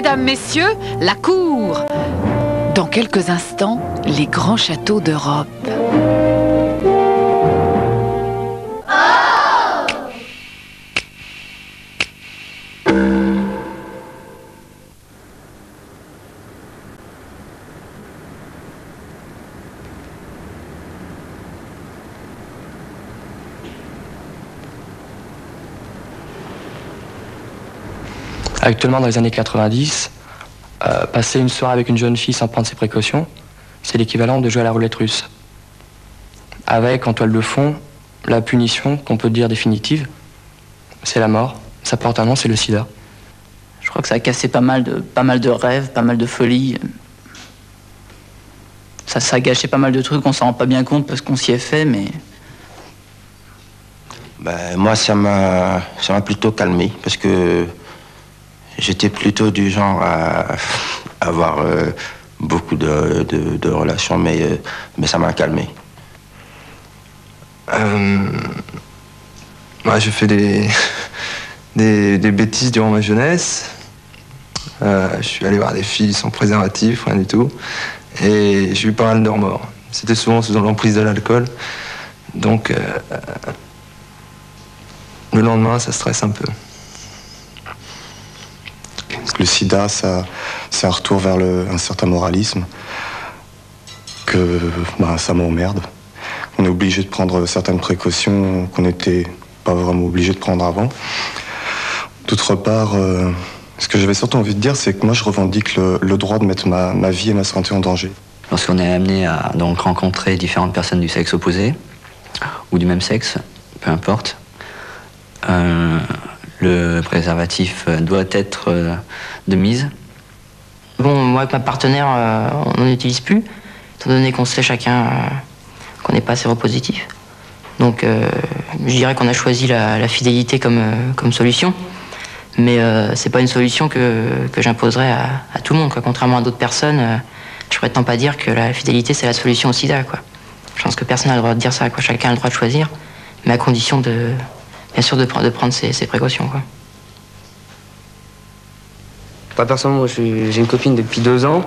Mesdames, messieurs, la cour. Dans quelques instants, les grands châteaux d'Europe. Actuellement, dans les années 90, passer une soirée avec une jeune fille sans prendre ses précautions, c'est l'équivalent de jouer à la roulette russe. Avec, en toile de fond, la punition, qu'on peut dire définitive, c'est la mort. Ça porte un nom, c'est le sida. Je crois que ça a cassé pas mal de rêves, pas mal de folies. Ça a gâché pas mal de trucs, on s'en rend pas bien compte parce qu'on s'y est fait, mais... Moi, ça m'a plutôt calmé, parce que j'étais plutôt du genre à avoir beaucoup de relations, mais ça m'a calmé. J'ai fait des bêtises durant ma jeunesse. Je suis allé voir des filles sans préservatif, rien du tout. Et j'ai eu pas mal de remords. C'était souvent sous l'emprise de l'alcool. Donc, le lendemain, ça stresse un peu. Le sida, c'est un retour vers un certain moralisme que ça m'emmerde. On est obligé de prendre certaines précautions qu'on n'était pas vraiment obligé de prendre avant. D'autre part, ce que j'avais surtout envie de dire, c'est que moi, je revendique le droit de mettre ma vie et ma santé en danger. Lorsqu'on est amené à donc rencontrer différentes personnes du sexe opposé, ou du même sexe, peu importe, le préservatif doit être de mise. Bon, moi avec ma partenaire, on n'en utilise plus, étant donné qu'on sait chacun qu'on n'est pas séropositif. Donc je dirais qu'on a choisi la fidélité comme solution. Mais c'est pas une solution que j'imposerais à tout le monde, quoi. Contrairement à d'autres personnes, je prétends pas dire que la fidélité c'est la solution au sida, quoi. Je pense que personne n'a le droit de dire ça, quoi. Chacun a le droit de choisir, mais à condition bien sûr de prendre ses précautions, quoi. Personnellement, moi, j'ai une copine depuis 2 ans,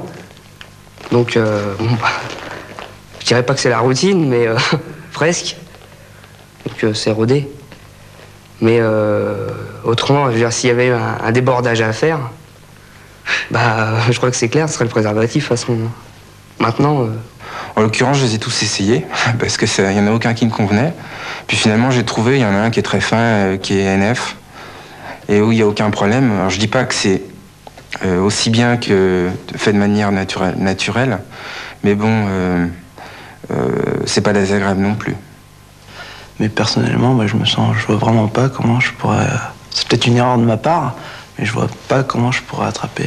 donc je dirais pas que c'est la routine, mais presque. Donc c'est rodé. Mais autrement, je veux dire, s'il y avait un débordage à faire, je crois que c'est clair, ce serait le préservatif à ce moment. Maintenant... En l'occurrence, je les ai tous essayés, parce qu'il n'y en a aucun qui me convenait. Puis finalement, j'ai trouvé, il y en a un qui est très fin, qui est NF, et où il n'y a aucun problème. Alors je dis pas que c'est aussi bien que fait de manière naturelle, mais bon, c'est pas désagréable non plus. Mais personnellement, je vois vraiment pas comment je pourrais... C'est peut-être une erreur de ma part, mais je vois pas comment je pourrais attraper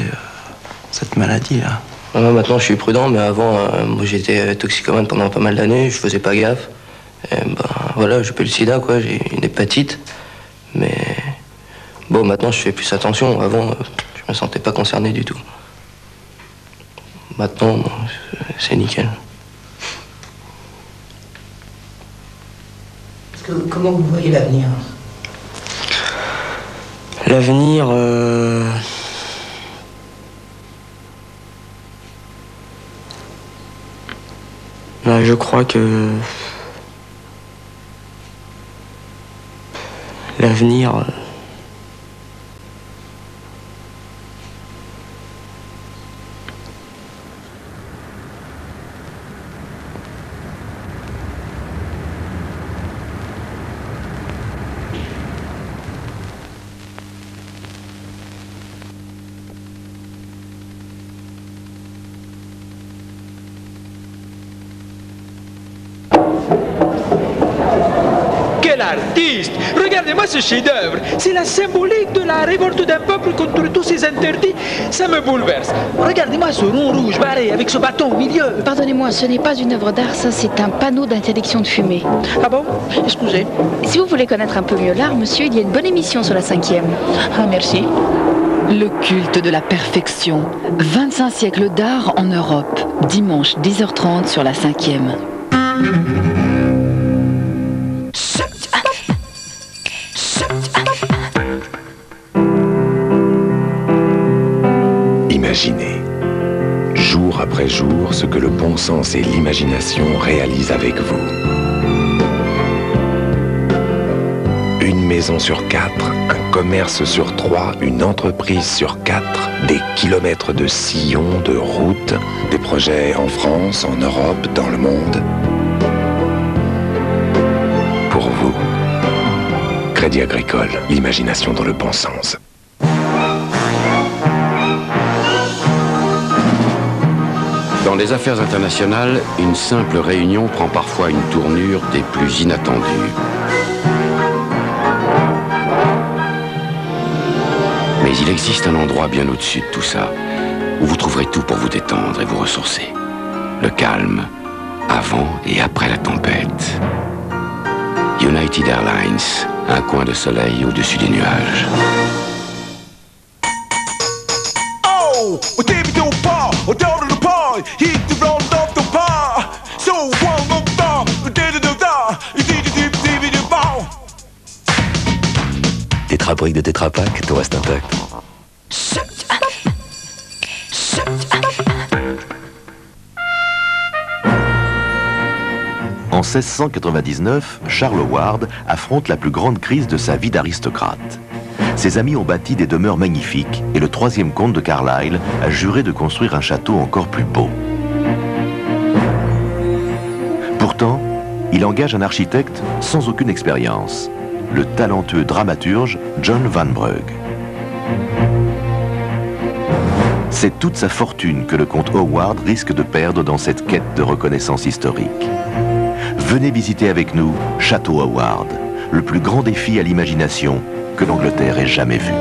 cette maladie-là. Maintenant, je suis prudent, mais avant, moi, j'étais toxicomane pendant pas mal d'années, je faisais pas gaffe. Et voilà, j'ai pas le sida, quoi, j'ai une hépatite. Mais bon, maintenant, je fais plus attention. Avant, je me sentais pas concerné du tout. Maintenant, c'est nickel. Comment vous voyez l'avenir? L'avenir... je crois que... L'avenir... Artiste! Regardez-moi ce chef-d'œuvre! C'est la symbolique de la révolte d'un peuple contre tous ces interdits. Ça me bouleverse. Regardez-moi ce rond rouge barré avec ce bâton au milieu. Pardonnez-moi, ce n'est pas une œuvre d'art, ça c'est un panneau d'interdiction de fumer. Ah bon? Excusez. Si vous voulez connaître un peu mieux l'art, monsieur, il y a une bonne émission sur la 5e. Ah, merci. Le culte de la perfection. 25 siècles d'art en Europe. Dimanche 10h30 sur la 5e. imaginez. Jour après jour, ce que le bon sens et l'imagination réalisent avec vous. Une maison sur 4, un commerce sur 3, une entreprise sur 4, des kilomètres de sillons, de routes, des projets en France, en Europe, dans le monde. Pour vous, Crédit Agricole, l'imagination dans le bon sens. Dans les affaires internationales, une simple réunion prend parfois une tournure des plus inattendues. Mais il existe un endroit bien au-dessus de tout ça, où vous trouverez tout pour vous détendre et vous ressourcer. Le calme, avant et après la tempête. United Airlines, un coin de soleil au-dessus des nuages. Oh, hit the round of the bar. So one of Tétra Brick de Tétra Pak, tout reste intact. En 1699, Charles Howard affronte la plus grande crise de sa vie d'aristocrate. Ses amis ont bâti des demeures magnifiques et le troisième comte de Carlisle a juré de construire un château encore plus beau. Pourtant, il engage un architecte sans aucune expérience, le talentueux dramaturge John Vanbrugh. C'est toute sa fortune que le comte Howard risque de perdre dans cette quête de reconnaissance historique. Venez visiter avec nous Château Howard, le plus grand défi à l'imagination que l'Angleterre ait jamais vu.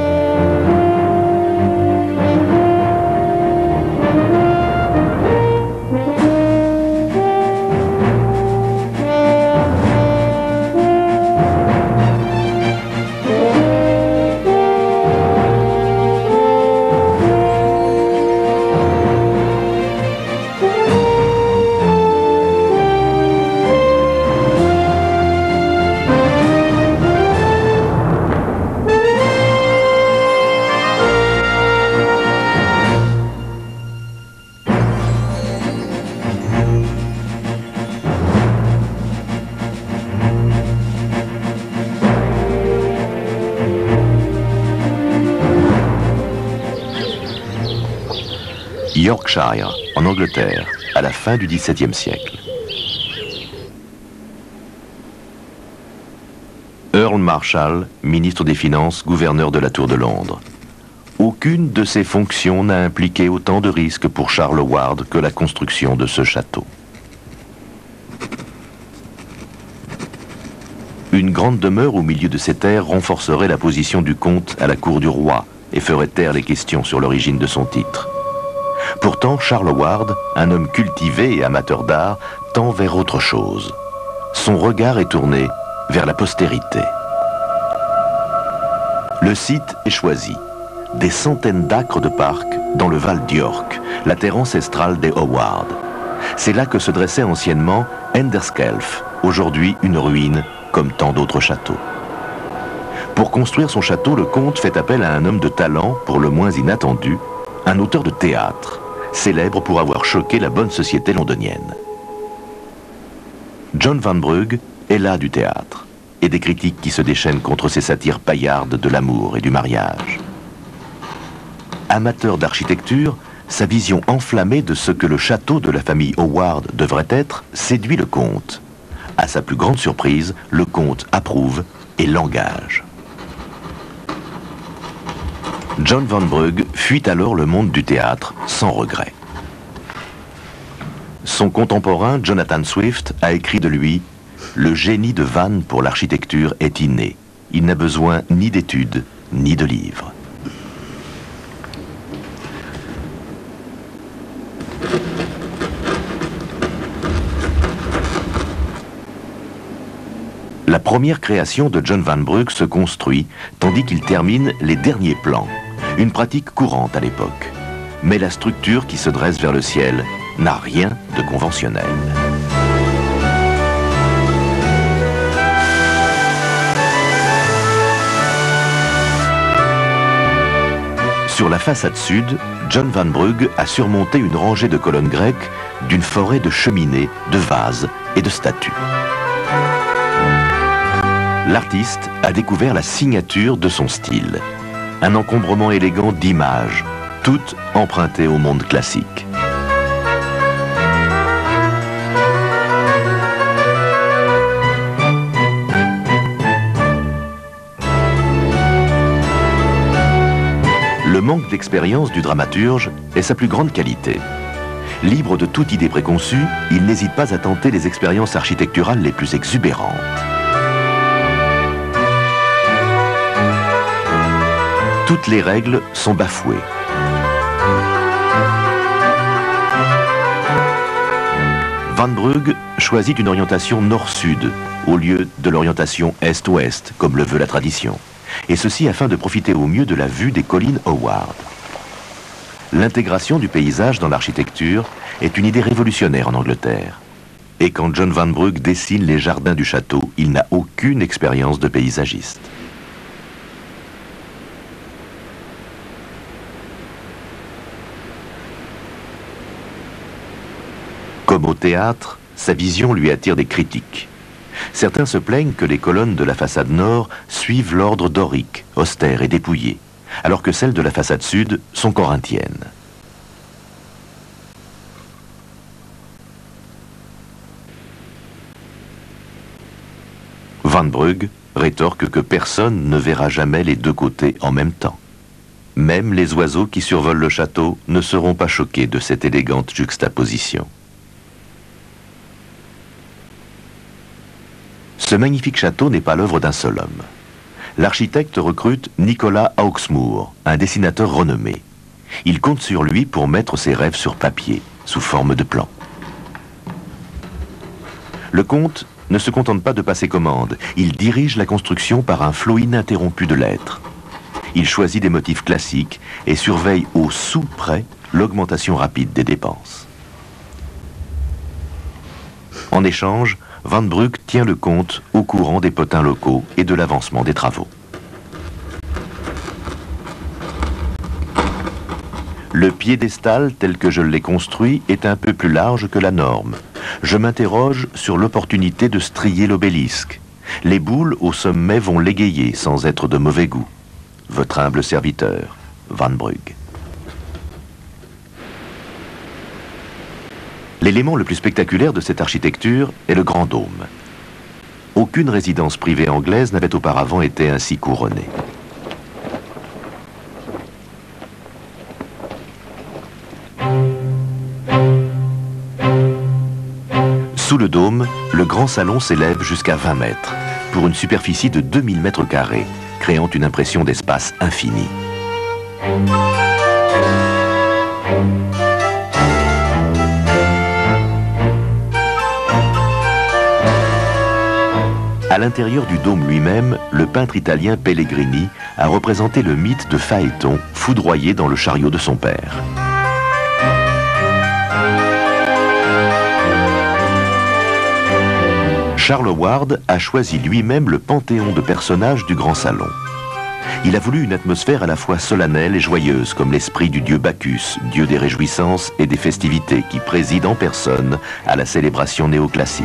Yorkshire, en Angleterre, à la fin du XVIIe siècle. Earl Marshall, ministre des Finances, gouverneur de la Tour de Londres. Aucune de ces fonctions n'a impliqué autant de risques pour Charles Howard que la construction de ce château. Une grande demeure au milieu de ces terres renforcerait la position du comte à la cour du roi et ferait taire les questions sur l'origine de son titre. Pourtant, Charles Howard, un homme cultivé et amateur d'art, tend vers autre chose. Son regard est tourné vers la postérité. Le site est choisi. Des centaines d'acres de parc dans le Val d'York, la terre ancestrale des Howard. C'est là que se dressait anciennement Enderskelf, aujourd'hui une ruine, comme tant d'autres châteaux. Pour construire son château, le comte fait appel à un homme de talent, pour le moins inattendu, un auteur de théâtre, célèbre pour avoir choqué la bonne société londonienne. John Vanbrugh est là du théâtre, et des critiques qui se déchaînent contre ces satires paillardes de l'amour et du mariage. Amateur d'architecture, sa vision enflammée de ce que le château de la famille Howard devrait être séduit le comte. À sa plus grande surprise, le comte approuve et l'engage. John Vanbrugh fuit alors le monde du théâtre sans regret. Son contemporain, Jonathan Swift, a écrit de lui « Le génie de Van pour l'architecture est inné. Il n'a besoin ni d'études, ni de livres. » La première création de John Vanbrugh se construit, tandis qu'il termine les derniers plans. Une pratique courante à l'époque. Mais la structure qui se dresse vers le ciel n'a rien de conventionnel. Sur la façade sud, John Van Brugge a surmonté une rangée de colonnes grecques d'une forêt de cheminées, de vases et de statues. L'artiste a découvert la signature de son style. Un encombrement élégant d'images, toutes empruntées au monde classique. Le manque d'expérience du dramaturge est sa plus grande qualité. Libre de toute idée préconçue, il n'hésite pas à tenter les expériences architecturales les plus exubérantes. Toutes les règles sont bafouées. Van Brugge choisit une orientation nord-sud au lieu de l'orientation est-ouest, comme le veut la tradition. Et ceci afin de profiter au mieux de la vue des collines Howard. L'intégration du paysage dans l'architecture est une idée révolutionnaire en Angleterre. Et quand John Van Brugge dessine les jardins du château, il n'a aucune expérience de paysagiste. Comme au théâtre, sa vision lui attire des critiques. Certains se plaignent que les colonnes de la façade nord suivent l'ordre dorique, austère et dépouillé, alors que celles de la façade sud sont corinthiennes. Van Brugge rétorque que personne ne verra jamais les deux côtés en même temps. Même les oiseaux qui survolent le château ne seront pas choqués de cette élégante juxtaposition. Ce magnifique château n'est pas l'œuvre d'un seul homme. L'architecte recrute Nicolas Hawksmoor, un dessinateur renommé. Il compte sur lui pour mettre ses rêves sur papier, sous forme de plan. Le comte ne se contente pas de passer commande, il dirige la construction par un flot ininterrompu de lettres. Il choisit des motifs classiques et surveille au sou près l'augmentation rapide des dépenses. En échange, Van Brugge tient le compte au courant des potins locaux et de l'avancement des travaux. Le piédestal tel que je l'ai construit est un peu plus large que la norme. Je m'interroge sur l'opportunité de strier l'obélisque. Les boules au sommet vont l'égayer sans être de mauvais goût. Votre humble serviteur, Van Brugge. L'élément le plus spectaculaire de cette architecture est le grand dôme. Aucune résidence privée anglaise n'avait auparavant été ainsi couronnée. Sous le dôme, le grand salon s'élève jusqu'à 20 mètres, pour une superficie de 2000 mètres carrés, créant une impression d'espace infini. À l'intérieur du dôme lui-même, le peintre italien Pellegrini a représenté le mythe de Phaéton, foudroyé dans le chariot de son père. Charles Howard a choisi lui-même le panthéon de personnages du grand salon. Il a voulu une atmosphère à la fois solennelle et joyeuse, comme l'esprit du dieu Bacchus, dieu des réjouissances et des festivités, qui préside en personne à la célébration néoclassique.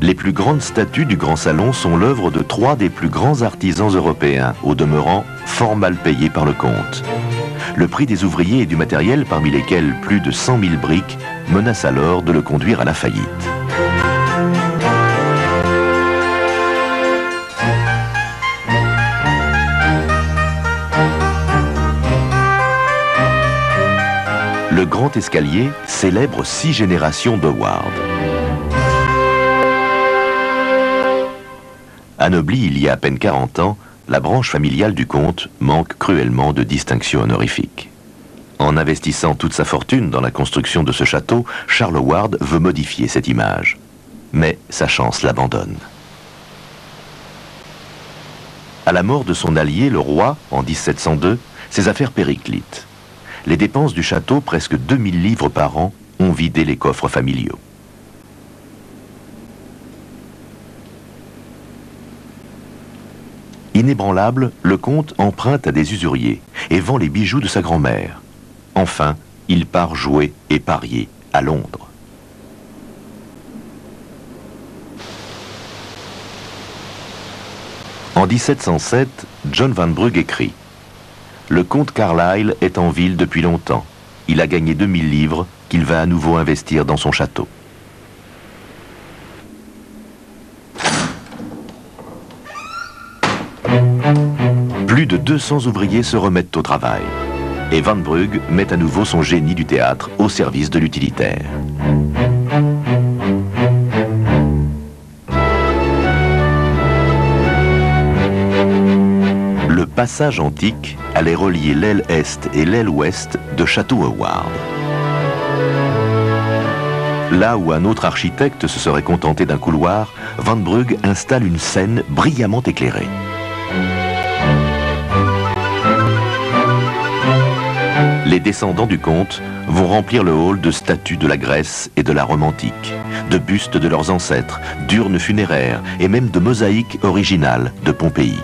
Les plus grandes statues du Grand Salon sont l'œuvre de 3 des plus grands artisans européens, au demeurant fort mal payés par le comte. Le prix des ouvriers et du matériel, parmi lesquels plus de 100 000 briques, menace alors de le conduire à la faillite. Le grand escalier célèbre 6 générations d'Howard. Anoblie il y a à peine 40 ans, la branche familiale du comte manque cruellement de distinctions honorifiques. En investissant toute sa fortune dans la construction de ce château, Charles Howard veut modifier cette image. Mais sa chance l'abandonne. À la mort de son allié, le roi, en 1702, ses affaires périclitent. Les dépenses du château, presque 2000 livres par an, ont vidé les coffres familiaux. Inébranlable, le comte emprunte à des usuriers et vend les bijoux de sa grand-mère. Enfin, il part jouer et parier à Londres. En 1707, John Van Brugh écrit « Le comte Carlyle est en ville depuis longtemps. Il a gagné 2000 livres qu'il va à nouveau investir dans son château. » Plus de 200 ouvriers se remettent au travail. Et Van Brugh met à nouveau son génie du théâtre au service de l'utilitaire. Le passage antique allait relier l'aile est et l'aile ouest de Château Howard. Là où un autre architecte se serait contenté d'un couloir, Van Brugh installe une scène brillamment éclairée. Les descendants du comte vont remplir le hall de statues de la Grèce et de la Rome antique, de bustes de leurs ancêtres, d'urnes funéraires et même de mosaïques originales de Pompéi.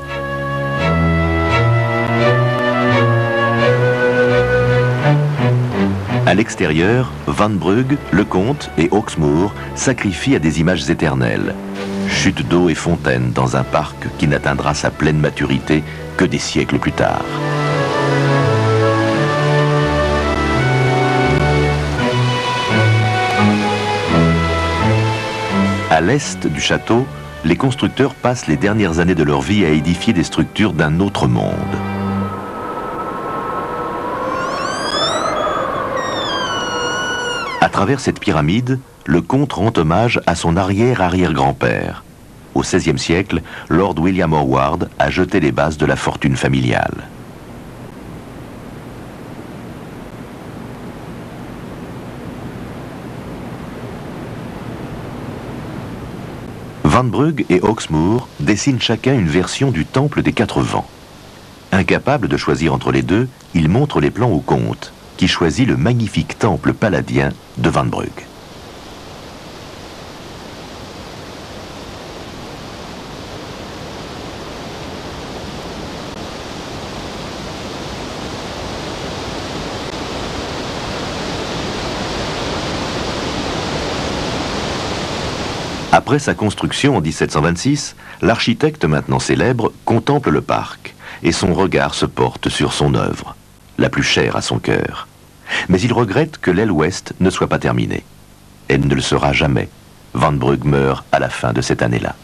À l'extérieur, Van Brugh, le comte et Hawksmoor sacrifient à des images éternelles. Chute d'eau et fontaine dans un parc qui n'atteindra sa pleine maturité que des siècles plus tard. À l'est du château, les constructeurs passent les dernières années de leur vie à édifier des structures d'un autre monde. À travers cette pyramide, le comte rend hommage à son arrière-arrière-grand-père. Au XVIe siècle, Lord William Howard a jeté les bases de la fortune familiale. Van Brugh et Hawksmoor dessinent chacun une version du temple des quatre vents. Incapable de choisir entre les deux, ils montrent les plans au comte, qui choisit le magnifique temple palladien de Van Brugh. Après sa construction en 1726, l'architecte maintenant célèbre contemple le parc et son regard se porte sur son œuvre, la plus chère à son cœur. Mais il regrette que l'aile ouest ne soit pas terminée. Elle ne le sera jamais. Van Brugh meurt à la fin de cette année-là.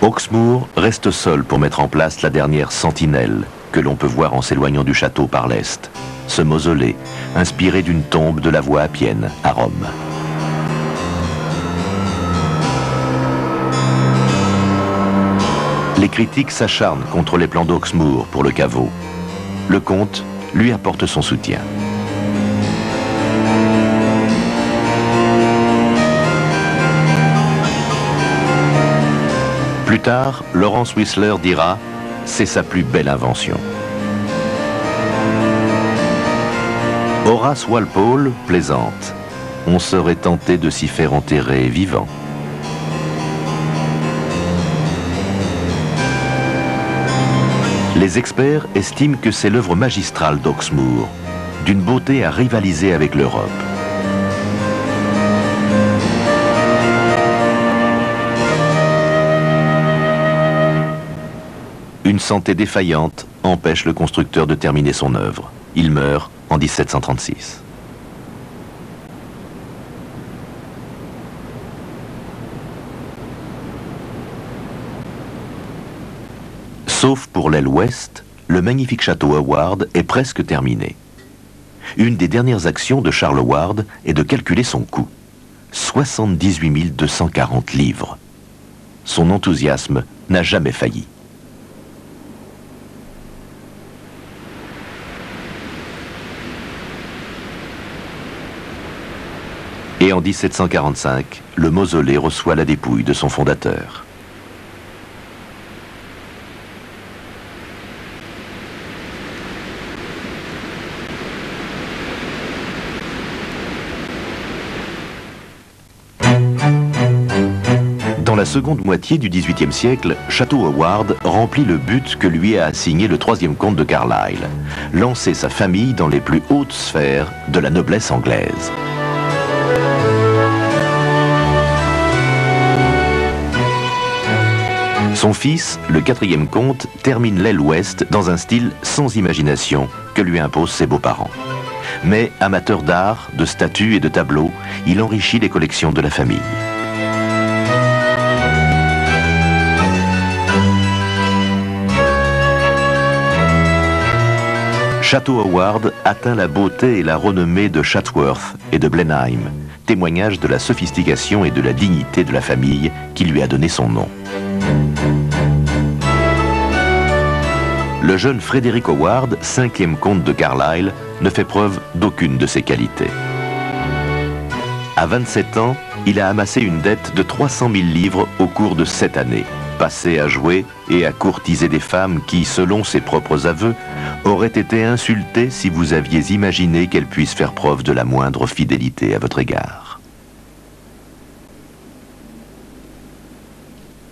Hawksmoor reste seul pour mettre en place la dernière sentinelle que l'on peut voir en s'éloignant du château par l'est, ce mausolée inspiré d'une tombe de la voie appienne à Rome. Les critiques s'acharnent contre les plans d'Hawksmoor pour le caveau. Le comte lui apporte son soutien. Plus tard, Laurence Whistler dira « C'est sa plus belle invention ». Horace Walpole plaisante « On serait tenté de s'y faire enterrer vivant ». Les experts estiment que c'est l'œuvre magistrale d'Hawksmoor, d'une beauté à rivaliser avec l'Europe. Une santé défaillante empêche le constructeur de terminer son œuvre. Il meurt en 1736. Sauf pour l'aile ouest, le magnifique château Howard est presque terminé. Une des dernières actions de Charles Howard est de calculer son coût. 78 240 livres. Son enthousiasme n'a jamais failli. Et en 1745, le mausolée reçoit la dépouille de son fondateur. la seconde moitié du XVIIIe siècle, Château Howard remplit le but que lui a assigné le troisième comte de Carlisle, lancer sa famille dans les plus hautes sphères de la noblesse anglaise. Son fils, le quatrième comte, termine l'aile ouest dans un style sans imagination que lui imposent ses beaux-parents. Mais amateur d'art, de statues et de tableaux, il enrichit les collections de la famille. Château Howard atteint la beauté et la renommée de Chatsworth et de Blenheim, témoignage de la sophistication et de la dignité de la famille qui lui a donné son nom. Le jeune Frédéric Howard, cinquième comte de Carlisle, ne fait preuve d'aucune de ces qualités. À 27 ans, il a amassé une dette de 300 000 livres au cours de 7 années, passé à jouer et à courtiser des femmes qui, selon ses propres aveux, auraient été insultées si vous aviez imaginé qu'elles puissent faire preuve de la moindre fidélité à votre égard.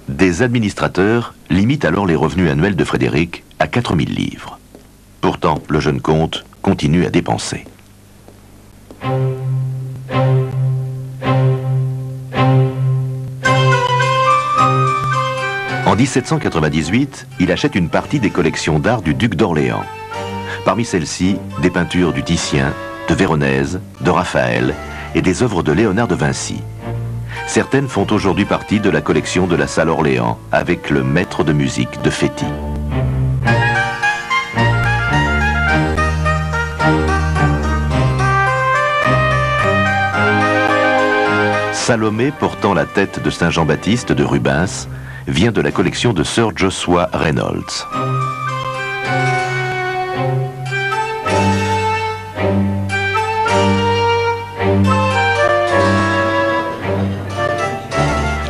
Des administrateurs limitent alors les revenus annuels de Frédéric à 4 000 livres. Pourtant, le jeune comte continue à dépenser. En 1798, il achète une partie des collections d'art du duc d'Orléans. Parmi celles-ci, des peintures du Titien, de Véronèse, de Raphaël et des œuvres de Léonard de Vinci. Certaines font aujourd'hui partie de la collection de la salle Orléans avec le maître de musique de Féty. Salomé portant la tête de Saint Jean-Baptiste de Rubens vient de la collection de Sir Joshua Reynolds.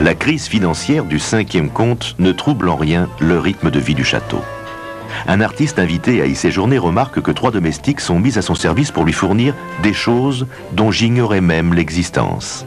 La crise financière du cinquième comte ne trouble en rien le rythme de vie du château. Un artiste invité à y séjourner remarque que 3 domestiques sont mis à son service pour lui fournir des choses dont j'ignorais même l'existence.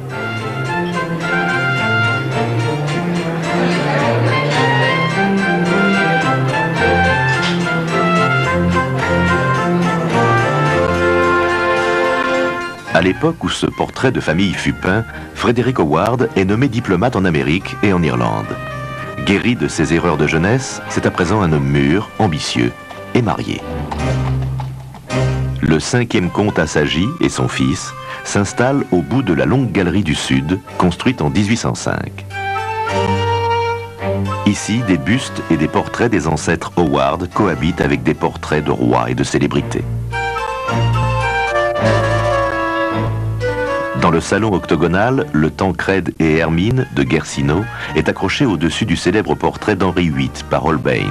À l'époque où ce portrait de famille fut peint, Frédéric Howard est nommé diplomate en Amérique et en Irlande. Guéri de ses erreurs de jeunesse, c'est à présent un homme mûr, ambitieux et marié. Le cinquième comte Assagi et son fils s'installent au bout de la longue galerie du Sud, construite en 1805. Ici, des bustes et des portraits des ancêtres Howard cohabitent avec des portraits de rois et de célébrités. Dans le salon octogonal, le Tancred et Hermine de Guercino est accroché au-dessus du célèbre portrait d'Henri VIII par Holbein.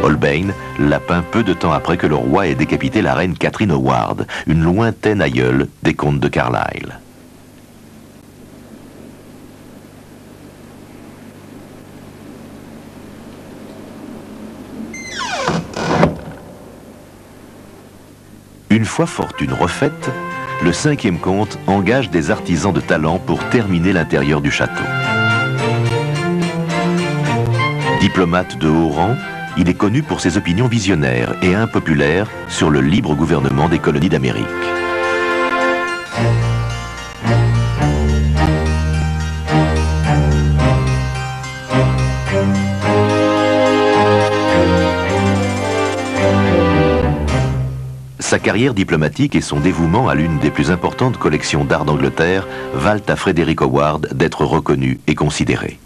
Holbein l'a peint peu de temps après que le roi ait décapité la reine Catherine Howard, une lointaine aïeule des comtes de Carlisle. Une fois fortune refaite, le cinquième comte engage des artisans de talent pour terminer l'intérieur du château. Diplomate de haut rang, il est connu pour ses opinions visionnaires et impopulaires sur le libre gouvernement des colonies d'Amérique. Sa carrière diplomatique et son dévouement à l'une des plus importantes collections d'art d'Angleterre valent à Frédéric Howard d'être reconnu et considéré.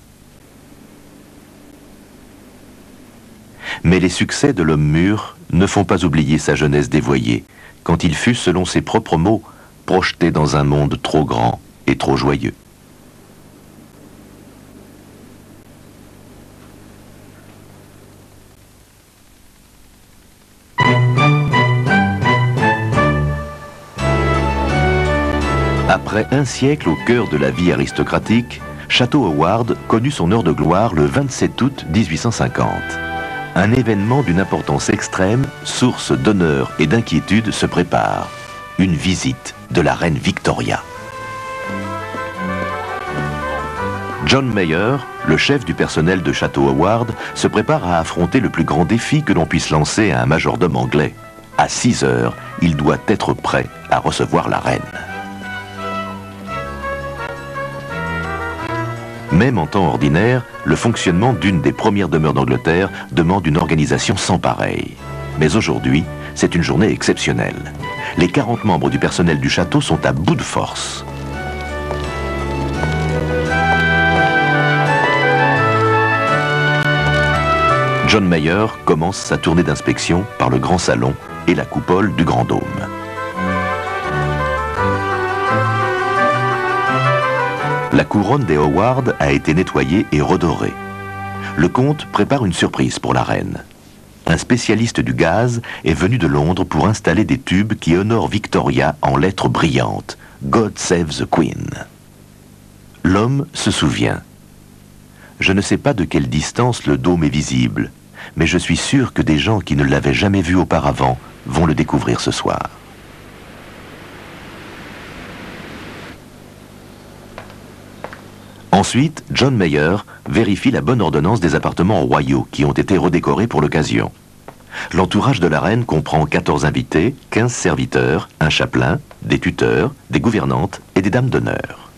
Mais les succès de l'homme mûr ne font pas oublier sa jeunesse dévoyée, quand il fut, selon ses propres mots, projeté dans un monde trop grand et trop joyeux. Après un siècle au cœur de la vie aristocratique, Château Howard connut son heure de gloire le 27 août 1850. Un événement d'une importance extrême, source d'honneur et d'inquiétude, se prépare. une visite de la reine Victoria. John Mayer, le chef du personnel de Château Howard, se prépare à affronter le plus grand défi que l'on puisse lancer à un majordome anglais. À 6 heures, il doit être prêt à recevoir la reine. Même en temps ordinaire, le fonctionnement d'une des premières demeures d'Angleterre demande une organisation sans pareille. Mais aujourd'hui, c'est une journée exceptionnelle. Les 40 membres du personnel du château sont à bout de force. John Mayer commence sa tournée d'inspection par le grand salon et la coupole du grand dôme. La couronne des Howard a été nettoyée et redorée. Le comte prépare une surprise pour la reine. Un spécialiste du gaz est venu de Londres pour installer des tubes qui honorent Victoria en lettres brillantes. God save the Queen. L'homme se souvient. Je ne sais pas de quelle distance le dôme est visible, mais je suis sûr que des gens qui ne l'avaient jamais vu auparavant vont le découvrir ce soir. Ensuite, John Mayer vérifie la bonne ordonnance des appartements royaux qui ont été redécorés pour l'occasion. L'entourage de la reine comprend 14 invités, 15 serviteurs, un chapelain, des tuteurs, des gouvernantes et des dames d'honneur.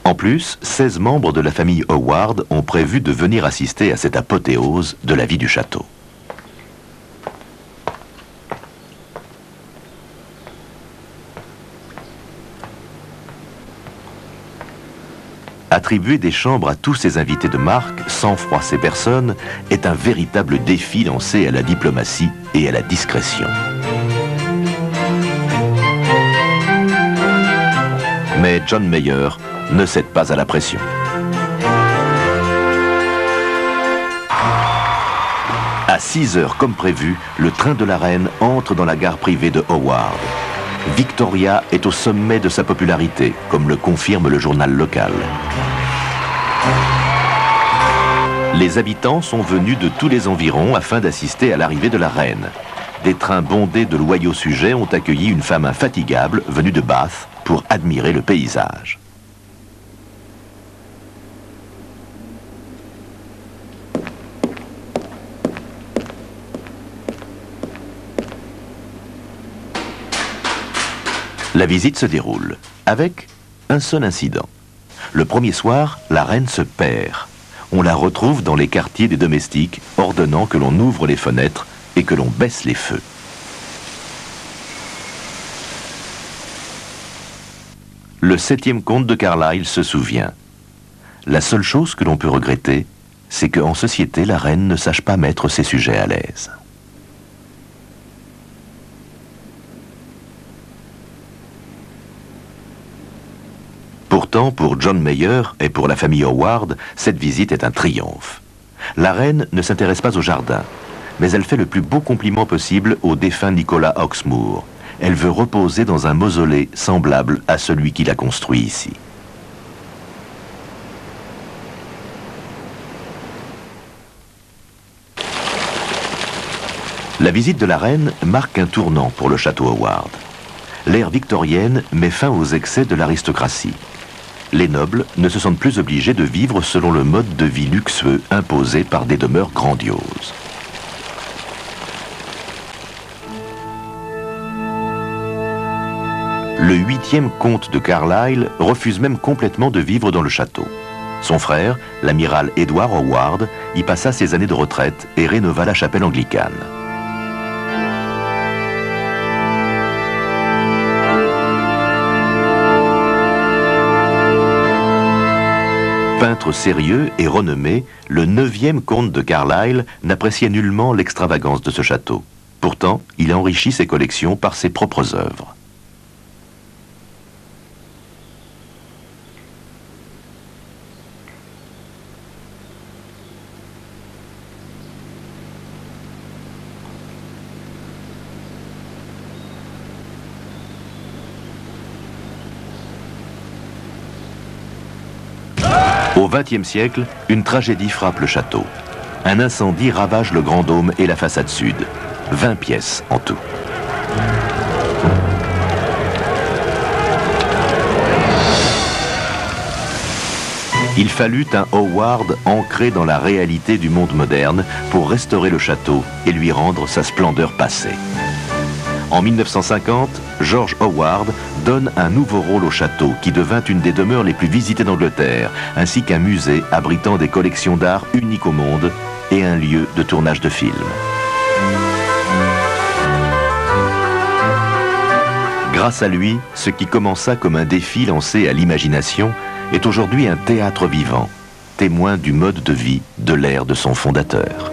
En plus, 16 membres de la famille Howard ont prévu de venir assister à cette apothéose de la vie du château. Attribuer des chambres à tous ces invités de marque, sans froisser personne, est un véritable défi lancé à la diplomatie et à la discrétion. Mais John Mayer ne cède pas à la pression. À 6 heures comme prévu, le train de la reine entre dans la gare privée de Howard. Victoria est au sommet de sa popularité, comme le confirme le journal local. Les habitants sont venus de tous les environs afin d'assister à l'arrivée de la reine. Des trains bondés de loyaux sujets ont accueilli une femme infatigable venue de Bath pour admirer le paysage. La visite se déroule, avec un seul incident. Le premier soir, la reine se perd. On la retrouve dans les quartiers des domestiques, ordonnant que l'on ouvre les fenêtres et que l'on baisse les feux. Le 7e comte de Carlisle se souvient. La seule chose que l'on peut regretter, c'est qu'en société, la reine ne sache pas mettre ses sujets à l'aise. Pourtant, pour John Mayer et pour la famille Howard, cette visite est un triomphe. La reine ne s'intéresse pas au jardin, mais elle fait le plus beau compliment possible au défunt Nicolas Hawksmoor. Elle veut reposer dans un mausolée semblable à celui qu'il a construit ici. La visite de la reine marque un tournant pour le château Howard. L'ère victorienne met fin aux excès de l'aristocratie. Les nobles ne se sentent plus obligés de vivre selon le mode de vie luxueux imposé par des demeures grandioses. Le 8e comte de Carlisle refuse même complètement de vivre dans le château. Son frère, l'amiral Edward Howard, y passa ses années de retraite et rénova la chapelle anglicane. Peintre sérieux et renommé, le 9e comte de Carlisle n'appréciait nullement l'extravagance de ce château. Pourtant, il enrichit ses collections par ses propres œuvres. Au XXe siècle, une tragédie frappe le château. Un incendie ravage le grand dôme et la façade sud. 20 pièces en tout. Il fallut un Howard ancré dans la réalité du monde moderne pour restaurer le château et lui rendre sa splendeur passée. En 1950, George Howard donne un nouveau rôle au château qui devint une des demeures les plus visitées d'Angleterre, ainsi qu'un musée abritant des collections d'art uniques au monde et un lieu de tournage de films. Grâce à lui, ce qui commença comme un défi lancé à l'imagination est aujourd'hui un théâtre vivant, témoin du mode de vie de l'ère de son fondateur.